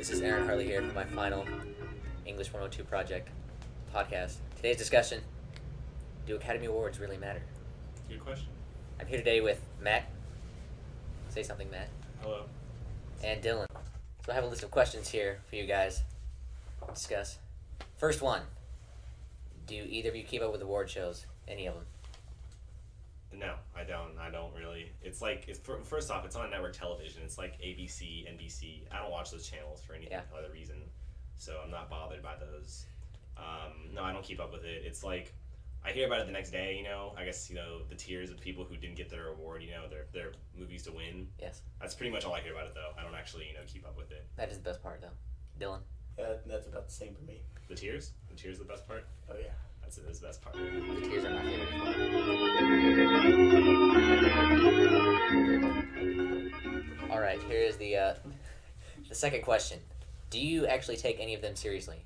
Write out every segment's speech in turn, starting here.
This is Aaron Harley here for my final English 102 project podcast. Today's discussion: do Academy Awards really matter? Good question. I'm here today with Matt. Say something, Matt. Hello. And Dylan. So I have a list of questions here for you guys to discuss. First one: do either of you keep up with award shows? Any of them? No, I don't. I don't really. It's like first off, it's on network television. It's like ABC, NBC. I don't watch those channels for any other reason, so I'm not bothered by those. No, I don't keep up with it. It's like I hear about it the next day. I guess the tears of people who didn't get their award. Their movies to win. Yes. That's pretty much all I hear about it, though. I don't actually keep up with it. That is the best part, though. Dylan. Yeah, that's about the same for me. The tears. The tears are the best part. Oh yeah. That's the best part. The tears are my favorite as well. All right, here is the second question. Do you actually take any of them seriously?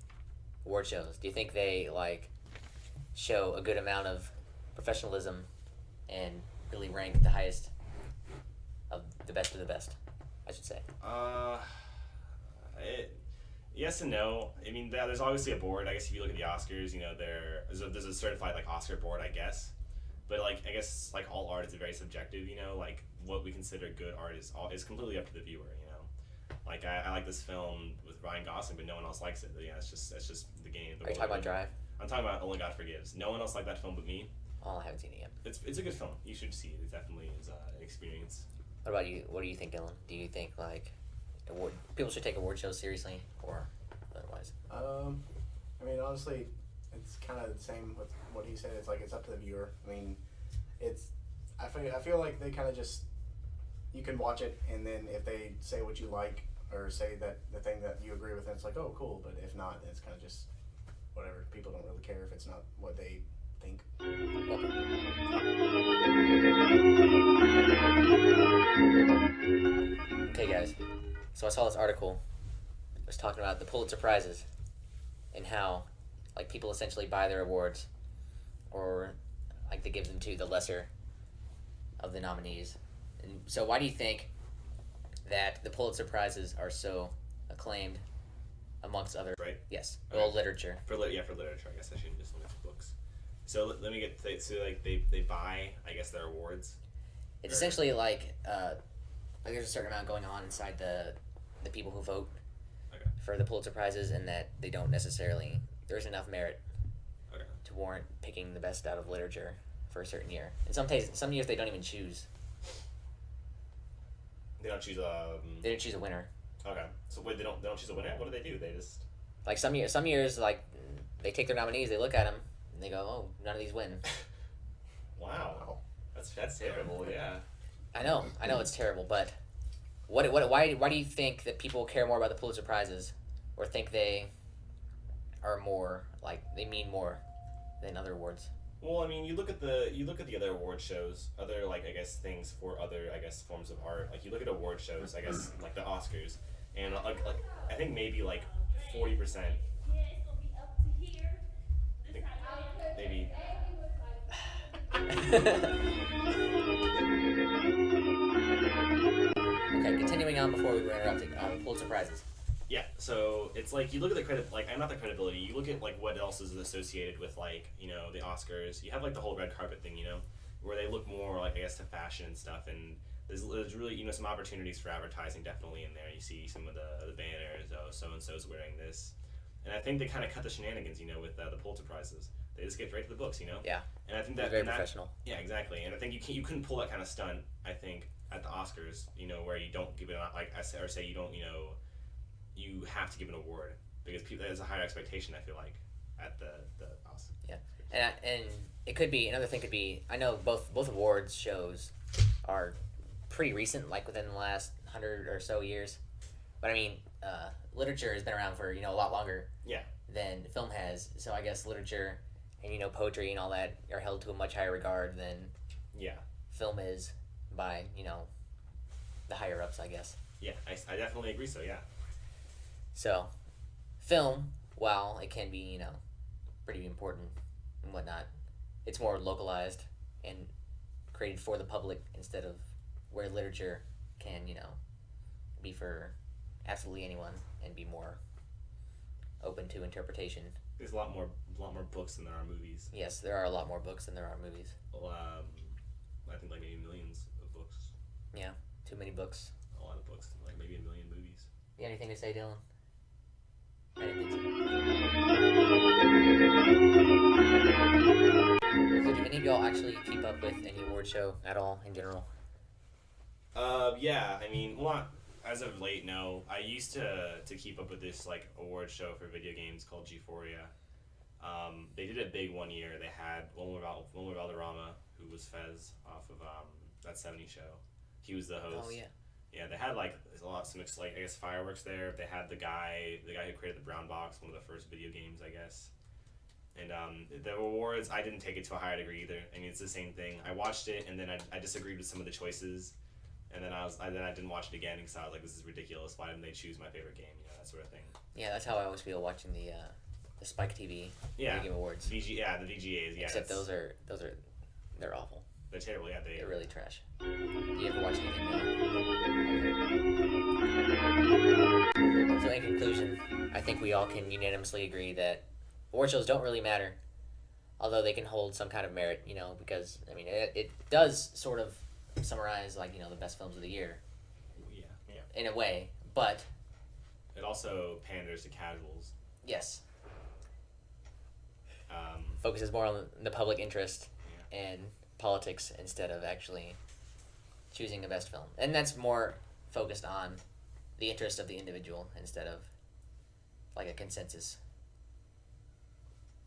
Award shows. Do you think they show a good amount of professionalism and really rank the highest of the best, I should say? Yes and no. I mean, there's obviously a board. I guess if you look at the Oscars, there's a certified Oscar board, I guess. But I guess all art is very subjective. What we consider good art is completely up to the viewer. I like this film with Ryan Gosling, but no one else likes it. But yeah, that's just the game. Are you talking about Drive? I'm talking about Only God Forgives. No one else liked that film but me. Oh, I haven't seen it yet. It's a good film. You should see it. It definitely is an experience. What about you? What do you think, Dylan? Do you think people should take award shows seriously or otherwise? I mean, honestly, it's kind of the same with what he said. It's it's up to the viewer. I mean, I feel like they kind of just, you can watch it, and then if they say what you like or say that the thing that you agree with, then it's oh, cool. But if not, then it's kind of just whatever. People don't really care if it's not what they think. Okay, guys. So I saw this article. It was talking about the Pulitzer Prizes and how people essentially buy their awards, or they give them to the lesser of the nominees. And so why do you think that the Pulitzer Prizes are so acclaimed amongst other? Right. Yes. Okay. Well, literature. For literature, I guess I shouldn't just limit to books. So let me get they buy, I guess, their awards. It's essentially there's a certain amount going on inside the people who vote for the Pulitzer Prizes, and that they don't necessarily, there's enough merit to warrant picking the best out of literature for a certain year. And some years they don't even choose. They don't choose They don't choose a winner. Okay. So wait, they don't choose a winner? What do? They just some years they take their nominees, they look at them, and they go, oh, none of these win. Wow. That's terrible. Yeah. I know it's terrible, but why do you think that people care more about the Pulitzer Prizes, or think they are more they mean more than other awards? Well, I mean, you look at the other award shows, other I guess things for other forms of art. You look at award shows, I guess the Oscars, and I think maybe 40%. Maybe. Okay, continuing on before we were interrupted. Pulitzer Prizes. Yeah, so it's you look at the credit, not the credibility. You look at what else is associated with the Oscars. You have the whole red carpet thing, where they look more I guess to fashion and stuff, and there's really some opportunities for advertising definitely in there. You see some of the banners, so and so's wearing this, and I think they kind of cut the shenanigans, with the Pulitzer Prizes. They just get right to the books, Yeah. And I think that's very professional. Yeah, exactly. And I think you couldn't pull that kind of stunt. I think at the Oscars, where you don't give it or say you don't, you have to give an award because there's a higher expectation. I feel at the Oscars. Yeah, and it could be another thing. Could be, I know both awards shows are pretty recent, within the last 100 or so years. But I mean, literature has been around for a lot longer. Yeah. Than film has. So I guess literature and poetry and all that are held to a much higher regard than film is by the higher ups, I guess. Yeah, I definitely agree. So yeah. So, film, while it can be pretty important and whatnot, it's more localized and created for the public instead of where literature can be for absolutely anyone and be more open to interpretation. There's a lot more books than there are movies. Yes, there are a lot more books than there are movies. Well, I think like maybe millions of books. Yeah, too many books. A lot of books, like maybe a million movies. You got anything to say, Dylan? I didn't think so. So do any of y'all actually keep up with any award show at all in general? Yeah, I mean, well, not as of late, no. I used to keep up with this like award show for video games called G4ia. They did a big one year. They had Wilmer Valderrama, who was Fez off of that 70 show. He was the host. Oh yeah. Yeah, they had like some like I guess fireworks there. They had the guy who created the Brown Box, one of the first video games, I guess. And the awards, I didn't take it to a higher degree either. I mean, it's the same thing. I watched it and then I disagreed with some of the choices, and then I didn't watch it again because I was like, this is ridiculous. Why didn't they choose my favorite game? You know, that sort of thing. Yeah, that's how I always feel watching the Spike TV Video Game Awards. the VGAs. Yeah, Except those are they're awful. they're terrible. Yeah, They're really trash. Do you ever watch anything? So in conclusion, I think we all can unanimously agree that award shows don't really matter, although they can hold some kind of merit, you know, because I mean it does sort of summarize like, you know, the best films of the year Yeah. in a way, but It also panders to casuals. yes, focuses more on the public interest and politics instead of actually choosing the best film, and that's more focused on the interest of the individual instead of like a consensus.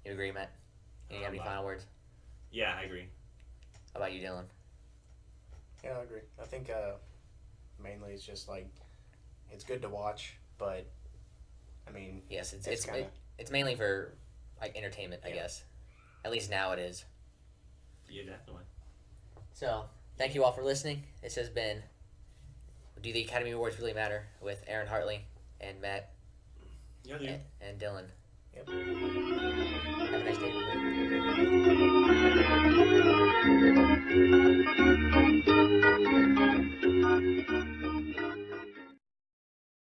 You agree, Matt? You have any final words? Yeah, I agree. How about you, Dylan? Yeah, I agree. I think mainly it's just like it's good to watch, but I mean, Yes, It's it's kinda- it's mainly for like entertainment, I Yeah. guess. At least now it is. Yeah, definitely. So, thank you all for listening. This has been Do the Academy Awards Really Matter with Aaron Hartley and Matt Yeah, dude. and Dylan. yep.